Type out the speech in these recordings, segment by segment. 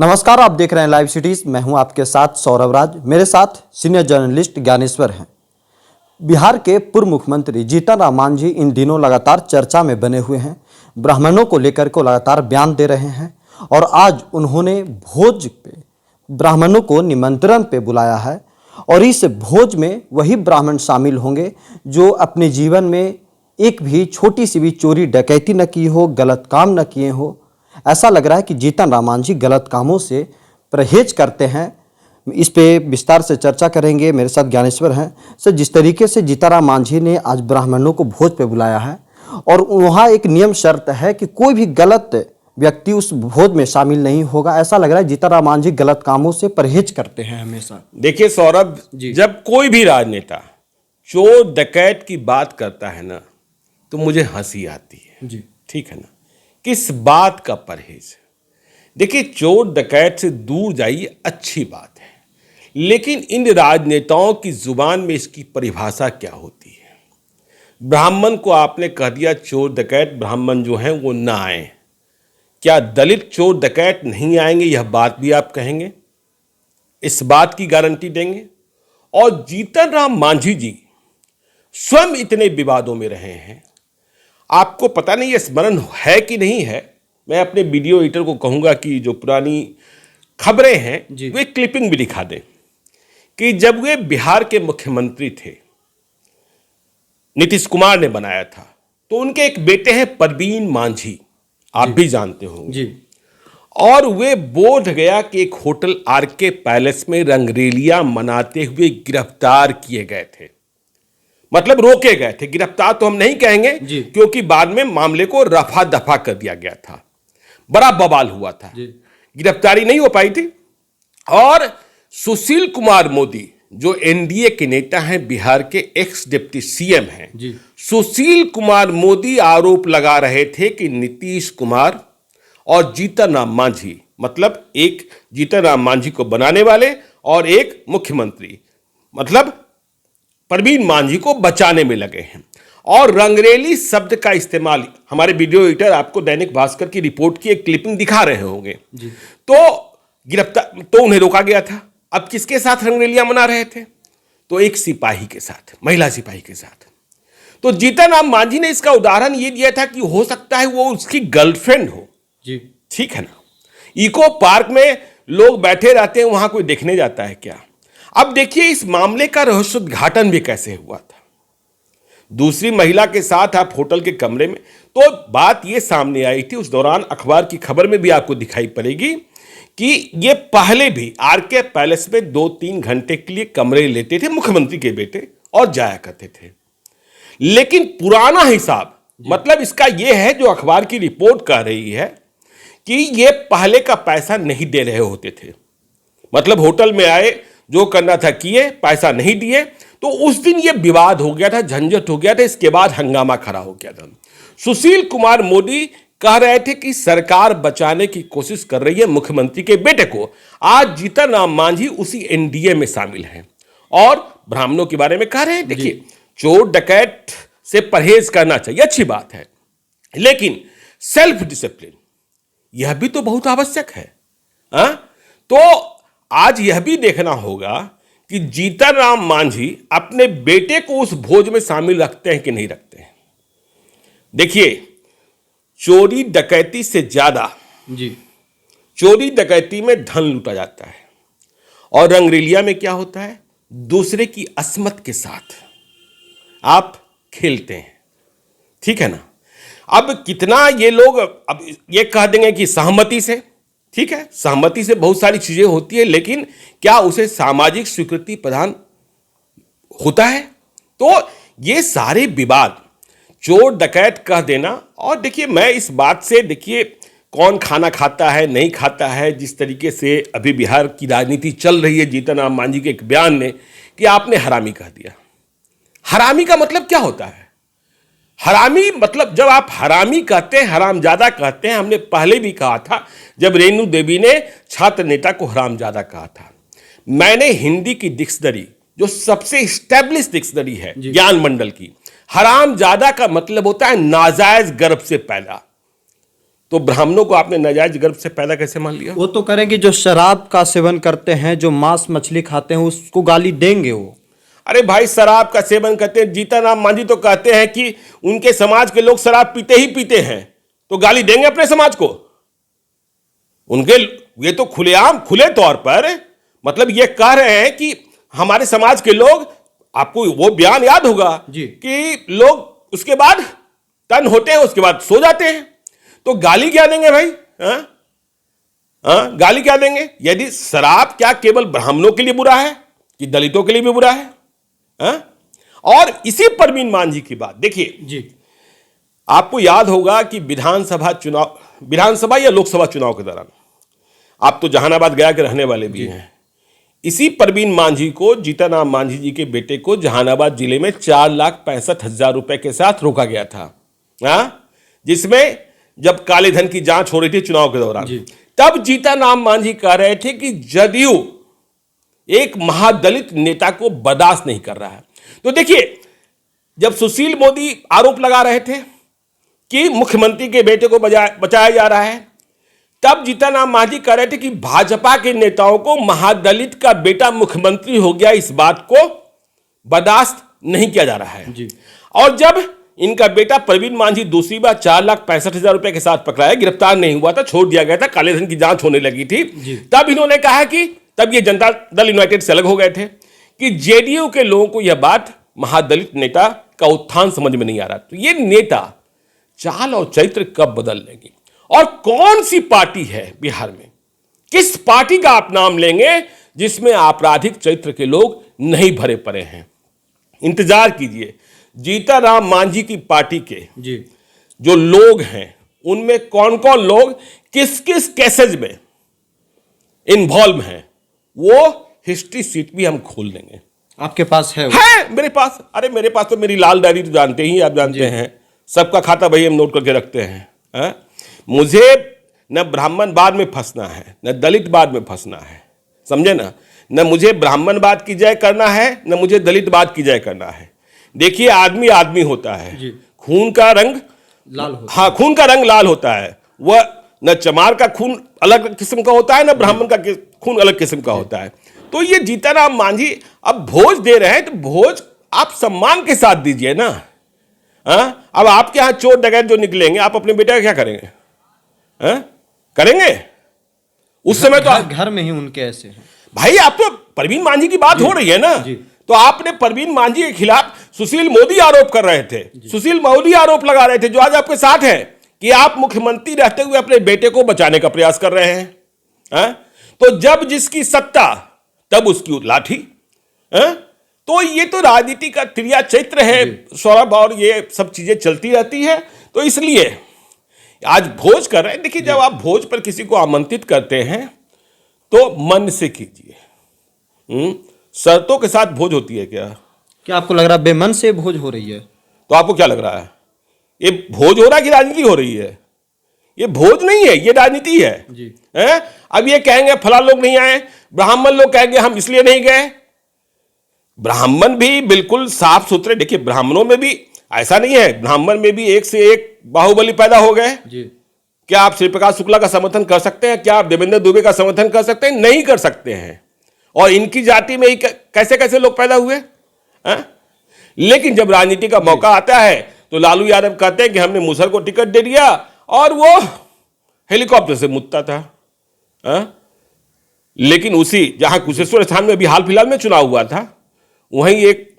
नमस्कार, आप देख रहे हैं लाइव सिटीज। मैं हूं आपके साथ सौरभ राज। मेरे साथ सीनियर जर्नलिस्ट ज्ञानेश्वर हैं। बिहार के पूर्व मुख्यमंत्री जीतन राम मांझी इन दिनों लगातार चर्चा में बने हुए हैं। ब्राह्मणों को लेकर को लगातार बयान दे रहे हैं और आज उन्होंने भोज पे ब्राह्मणों को निमंत्रण पे बुलाया है और इस भोज में वही ब्राह्मण शामिल होंगे जो अपने जीवन में एक भी छोटी सी भी चोरी डकैती न की हो, गलत काम न किए हो। ऐसा लग रहा है कि जीतन राम मांझी गलत कामों से परहेज करते हैं। इस पे विस्तार से चर्चा करेंगे। मेरे साथ ज्ञानेश्वर हैं। सर, जिस तरीके से जीतन राम मांझी ने आज ब्राह्मणों को भोज पे बुलाया है और वहाँ एक नियम शर्त है कि कोई भी गलत व्यक्ति उस भोज में शामिल नहीं होगा, ऐसा लग रहा है जीतन राम मांझी गलत कामों से परहेज करते हैं हमेशा। देखिए सौरभ, जब कोई भी राजनेता चोर डकैत की बात करता है ना तो मुझे हंसी आती है जी, ठीक है ना। किस बात का परहेज? देखिए, चोर डकैत से दूर जाइए, अच्छी बात है, लेकिन इन राजनेताओं की जुबान में इसकी परिभाषा क्या होती है? ब्राह्मण को आपने कह दिया चोर डकैत, ब्राह्मण जो हैं वो ना आए। क्या दलित चोर डकैत नहीं आएंगे, यह बात भी आप कहेंगे? इस बात की गारंटी देंगे? और जीतन राम मांझी जी स्वयं इतने विवादों में रहे हैं, आपको पता नहीं ये स्मरण है कि नहीं है। मैं अपने वीडियो एडिटर को कहूंगा कि जो पुरानी खबरें हैं वे क्लिपिंग भी दिखा दें कि जब वे बिहार के मुख्यमंत्री थे, नीतीश कुमार ने बनाया था, तो उनके एक बेटे हैं परवीन मांझी, आप भी जानते होंगे जी। और वे बोध गया कि एक होटल आरके पैलेस में रंगरेलियां मनाते हुए गिरफ्तार किए गए थे। मतलब रोके गए थे, गिरफ्तार तो हम नहीं कहेंगे क्योंकि बाद में मामले को रफा दफा कर दिया गया था, बड़ा बवाल हुआ था, गिरफ्तारी नहीं हो पाई थी। और सुशील कुमार मोदी जो एनडीए के नेता हैं, बिहार के एक्स डिप्टी सीएम हैं, सुशील कुमार मोदी आरोप लगा रहे थे कि नीतीश कुमार और जीतन राम मांझी, मतलब एक जीतन राम मांझी को बनाने वाले और एक मुख्यमंत्री मतलब परवीन मांझी को बचाने में लगे हैं। और रंगरेली शब्द का इस्तेमाल, हमारे वीडियो एडिटर आपको दैनिक भास्कर की रिपोर्ट की एक क्लिपिंग दिखा रहे होंगे। तो गिरफ्तार तो उन्हें रोका गया था। अब किसके साथ रंगरेलियां मना रहे थे? तो एक सिपाही के साथ, महिला सिपाही के साथ। तो जीतन राम मांझी ने इसका उदाहरण ये दिया था कि हो सकता है वो उसकी गर्लफ्रेंड हो जी, ठीक है ना। इको पार्क में लोग बैठे रहते हैं, वहां कोई देखने जाता है क्या? अब देखिए इस मामले का रहस्योद्घाटन भी कैसे हुआ था। दूसरी महिला के साथ आप होटल के कमरे में, तो बात यह सामने आई थी, उस दौरान अखबार की खबर में भी आपको दिखाई पड़ेगी कि ये पहले भी आरके पैलेस में 2-3 घंटे के लिए कमरे लेते थे मुख्यमंत्री के बेटे और जाया करते थे। लेकिन पुराना हिसाब, मतलब इसका यह है जो अखबार की रिपोर्ट कह रही है कि ये पहले का पैसा नहीं दे रहे होते थे। मतलब होटल में आए, जो करना था किए, पैसा नहीं दिए, तो उस दिन ये विवाद हो गया था, झंझट हो गया था। इसके बाद हंगामा खड़ा हो गया था। सुशील कुमार मोदी कह रहे थे कि सरकार बचाने की कोशिश कर रही है मुख्यमंत्री के बेटे को। आज जीतन राम मांझी उसी एनडीए में शामिल हैं और ब्राह्मणों के बारे में कह रहे हैं। देखिए, चोर डकैत से परहेज करना चाहिए, अच्छी बात है, लेकिन सेल्फ डिसिप्लिन यह भी तो बहुत आवश्यक है। तो आज यह भी देखना होगा कि जीतन राम मांझी अपने बेटे को उस भोज में शामिल रखते हैं कि नहीं रखते हैं। देखिए, चोरी डकैती से ज्यादा चोरी डकैती में धन लूटा जाता है और रंगरेलिया में क्या होता है, दूसरे की अस्मत के साथ आप खेलते हैं, ठीक है ना। अब कितना ये लोग अब ये कह देंगे कि सहमति से, ठीक है, सहमति से बहुत सारी चीजें होती है, लेकिन क्या उसे सामाजिक स्वीकृति प्रदान होता है? तो ये सारे विवाद, चोर डकैत कह देना। और देखिए, मैं इस बात से, देखिए कौन खाना खाता है नहीं खाता है, जिस तरीके से अभी बिहार की राजनीति चल रही है, जीतन राम मांझी के एक बयान ने कि आपने हरामी कह दिया। हरामी का मतलब क्या होता है? हरामी मतलब, जब आप हरामी कहते हैं, हरामजादा कहते हैं, हमने पहले भी कहा था जब रेणु देवी ने छात्र नेता को हरामजादा कहा था। मैंने हिंदी की डिक्शनरी, जो सबसे स्टैब्लिश डिक्शनरी है ज्ञान मंडल की, हरामजादा का मतलब होता है नाजायज गर्भ से पैदा। तो ब्राह्मणों को आपने नाजायज गर्भ से पैदा कैसे मान लिया? वो तो करेंगे जो शराब का सेवन करते हैं, जो मांस मछली खाते हैं, उसको गाली देंगे वो। अरे भाई, शराब का सेवन करते हैं, जीतन राम मांझी तो कहते हैं कि उनके समाज के लोग शराब पीते ही पीते हैं, तो गाली देंगे अपने समाज को? उनके ये तो खुलेआम खुले तौर पर मतलब ये कह रहे हैं कि हमारे समाज के लोग, आपको वो बयान याद होगा जी, कि लोग उसके बाद टन होते हैं, उसके बाद सो जाते हैं, तो गाली क्या देंगे भाई? गाली क्या देंगे? यदि शराब क्या केवल ब्राह्मणों के लिए बुरा है कि दलितों के लिए भी बुरा है? और इसी परवीन मांझी की बात देखिए जी, आपको याद होगा कि विधानसभा या लोकसभा चुनाव के दौरान, आप तो जहानाबाद गया के रहने वाले भी हैं, इसी परवीन मांझी को, जीतन राम मांझी जी के बेटे को जहानाबाद जिले में 4,65,000 रुपए के साथ रोका गया था, जिसमें जब काले धन की जांच हो रही थी चुनाव के दौरान, तब जीतन राम मांझी कह रहे थे कि जदयू एक महादलित नेता को बर्दाश्त नहीं कर रहा है। तो देखिए, जब सुशील मोदी आरोप लगा रहे थे कि मुख्यमंत्री के बेटे को बचाया जा रहा है, तब जीतन राम मांझी कह रहे थे कि भाजपा के नेताओं को महादलित का बेटा मुख्यमंत्री हो गया, इस बात को बर्दाश्त नहीं किया जा रहा है जी। और जब इनका बेटा परवीन मांझी दूसरी बार 4,65,000 रुपए के साथ पकड़ाया, गिरफ्तार नहीं हुआ था, छोड़ दिया गया था, काले धन की जांच होने लगी थी, तब इन्होंने कहा कि, तब ये जनता दल यूनाइटेड से अलग हो गए थे कि जेडीयू के लोगों को यह बात महादलित नेता का उत्थान समझ में नहीं आ रहा। तो ये नेता चाल और चरित्र कब बदल लेंगे? और कौन सी पार्टी है बिहार में, किस पार्टी का आप नाम लेंगे जिसमें आपराधिक चरित्र के लोग नहीं भरे पड़े हैं? इंतजार कीजिए, जीतन राम मांझी की पार्टी के जी जो लोग हैं, उनमें कौन कौन लोग किस किस केसेज में इन्वॉल्व हैं, वो हिस्ट्री सीट भी हम खोल देंगे। आपके पास है मेरे पास? अरे मेरे पास तो मेरी लाल डायरी तो जानते ही, आप जानते हैं, सबका खाता भाई हम नोट करके रखते हैं। मुझे न ब्राह्मणवाद में फंसना है, न दलितवाद में फंसना है, समझे ना? न मुझे ब्राह्मणवाद की जय करना है, न मुझे दलितवाद की जय करना है। देखिए, आदमी आदमी होता है, खून का रंग लाल होता है। हाँ, खून का रंग लाल होता है। वह न चमार का खून अलग किस्म का होता है, न ब्राह्मण का खून अलग किस्म का होता है। तो ये जीतन राम मांझी अब भोज दे रहे हैं, तो भोज आप सम्मान के साथ दीजिए ना। अब आपके यहां चोर डकैत जो निकलेंगे, आप अपने बेटे का क्या करेंगे? करेंगे? उस समय तो घर में ही उनके ऐसे हैं भाई। आप तो परवीन मांझी की बात हो रही है ना, तो आपने परवीन मांझी के खिलाफ सुशील मोदी आरोप कर रहे थे, सुशील मोदी आरोप लगा रहे थे, जो आज आपके साथ है, कि आप मुख्यमंत्री रहते हुए अपने बेटे को बचाने का प्रयास कर रहे हैं। तो जब जिसकी सत्ता तब उसकी लाठी। तो ये तो राजनीति का क्रिया चैत्र है सौरभ, और ये सब चीजें चलती रहती है। तो इसलिए आज भोज कर रहे हैं। देखिए, जब आप भोज पर किसी को आमंत्रित करते हैं तो मन से कीजिए। शर्तों के साथ भोज होती है क्या? क्या आपको लग रहा है बेमन से भोज हो रही है? तो आपको क्या लग रहा है, ये भोज हो रहा है कि राजनीति हो रही है? ये भोज नहीं है, ये राजनीति है जी। अब ये कहेंगे फला लोग नहीं आए, ब्राह्मण लोग कहेंगे हम इसलिए नहीं गए। ब्राह्मण भी बिल्कुल साफ सुथरे, देखिए ब्राह्मणों में भी ऐसा नहीं है, ब्राह्मण में भी एक से एक बाहुबली पैदा हो गए जी। क्या आप श्री प्रकाश शुक्ला का समर्थन कर सकते हैं? क्या आप देवेंद्र दुबे का समर्थन कर सकते हैं? नहीं कर सकते हैं। और इनकी जाति में ही कैसे कैसे लोग पैदा हुए। लेकिन जब राजनीति का मौका आता है तो लालू यादव कहते हैं कि हमने मुसहर को टिकट दे दिया, और वो हेलीकॉप्टर से मुतता था। लेकिन उसी जहां कुशेश्वर स्थान में भी हाल फिलहाल में चुनाव हुआ था, वहीं एक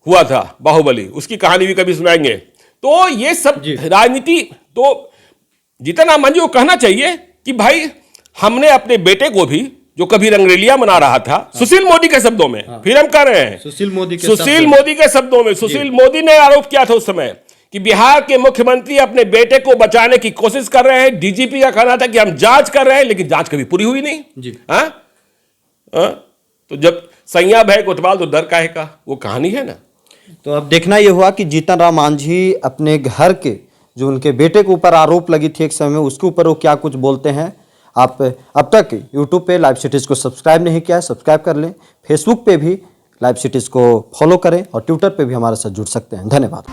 हुआ था बाहुबली, उसकी कहानी भी कभी सुनाएंगे। तो ये सब राजनीति, तो जीतन राम मांझी को कहना चाहिए कि भाई हमने अपने बेटे को भी, जो कभी रंगरेलिया मना रहा था, सुशील मोदी के शब्दों में, फिर हम कह रहे हैं सुशील मोदी के शब्दों में, सुशील मोदी ने आरोप किया था उस समय कि बिहार के मुख्यमंत्री अपने बेटे को बचाने की कोशिश कर रहे हैं। डीजीपी का कहना था कि हम जांच कर रहे हैं, लेकिन जांच कभी पूरी हुई नहीं जी। तो जब सैया भय कोतवाल तो डर काहे का, वो कहानी है ना। तो अब देखना यह हुआ कि जीतन राम मांझी अपने घर के, जो उनके बेटे के ऊपर आरोप लगी थी एक समय, उसके ऊपर वो क्या कुछ बोलते हैं। आप अब तक यूट्यूब पे लाइव सिटीज़ को सब्सक्राइब नहीं किया है, सब्सक्राइब कर लें। फेसबुक पे भी लाइव सिटीज़ को फॉलो करें और ट्विटर पे भी हमारे साथ जुड़ सकते हैं। धन्यवाद।